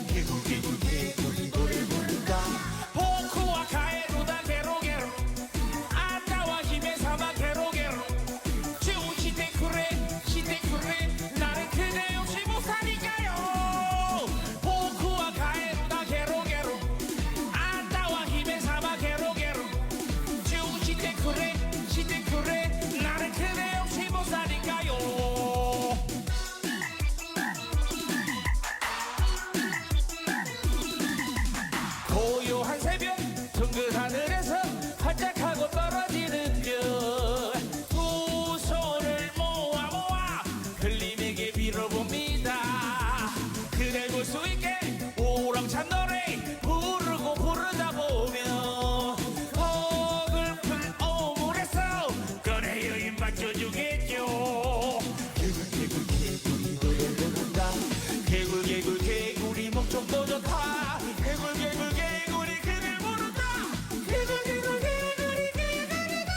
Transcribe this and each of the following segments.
개굴 개굴 개굴이 노래 부른다. 포크와 가해로다 게로게로 아따와 힘에 삼아 게로게로 좋은 시대 그래 나는 그대 없이 못 사니까요. 포크와 가해로다 게로게로 아따와 힘에 삼아 게로게로 좋은 시대 그래 나는 그대 없이 못 사니까요. 고요한 새벽 둥근 하늘에서 반짝하고 떨어지는 별 두 손을 모아 흘림에게 빌어봅니다. 그댈 볼 수 있게 우렁찬 노래 부르다 보면 어글픈 오물에서 그대 여인 맞춰주겠죠. 개굴 개굴 개굴이 노래 부른다. 개굴 개굴 개굴이 목청도 좋다. 개굴 개굴 개굴이 그를 부른다. 개굴 개굴 개굴이 개굴이다.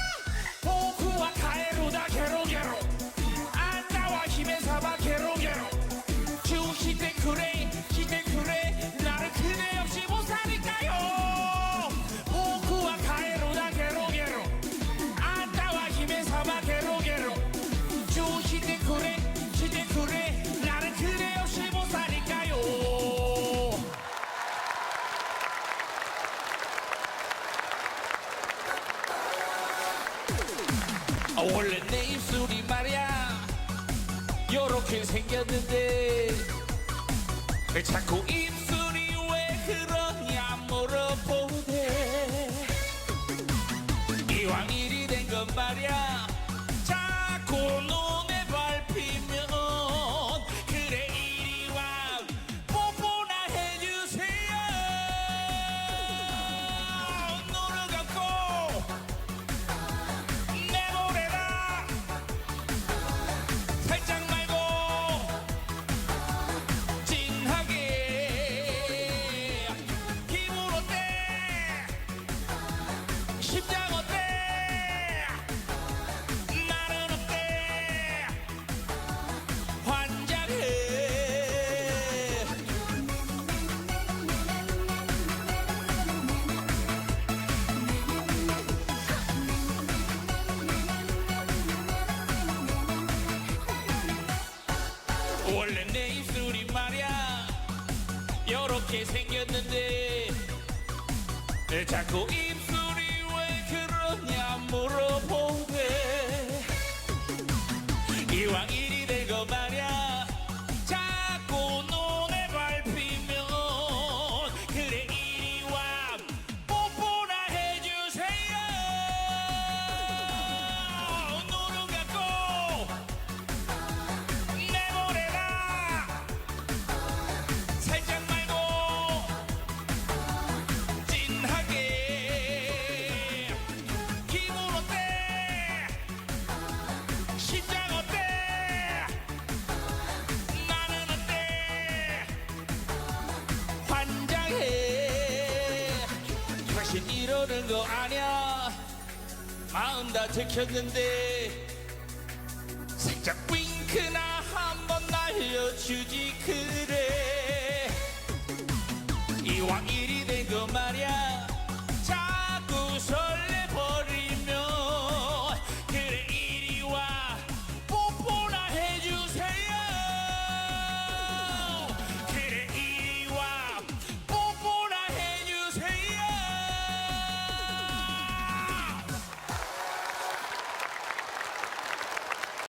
포크와 가해로다 게로게로 아따와 힘에 삼아 게로게로 좋은 시대 그래 나를 그대 없이 못 사니까요. 포크와 가해로다 게로게로 아따와 힘에 삼아 게로게로 좋은 시대 그래 나는 그대 없이 못 사니까요. 원래 내 입술이 말이야 요렇게 생겼는데 왜 자꾸 입술이 왜 그러냐 물어보네. 이왕 일이 된 건 말이야 자꾸 눈에 밟히면 그래 이리 와 뽀뽀나 해주세요. 눈을 감고 내보내라 살짝 말고 진하게. 기분 어때 심장 어때 나는 어때 환장해. 원래 내 입술이 말이야 요렇게 생겼는데 왜 자꾸 입술이 왜 그러냐 물어보네. 이왕 일이 된 거 말이야 자꾸 눈에 밟히면 그래 이리 와 뽀뽀나 해주세요. 눈을 감고 내보내라 살짝 말고 진하게. 기분 어때 심장 어때 나는 어때 환장해. 당신 이러는 거 아냐 마음 다 들켰는데 살짝 윙크나 한번 날려주지 그래. 이왕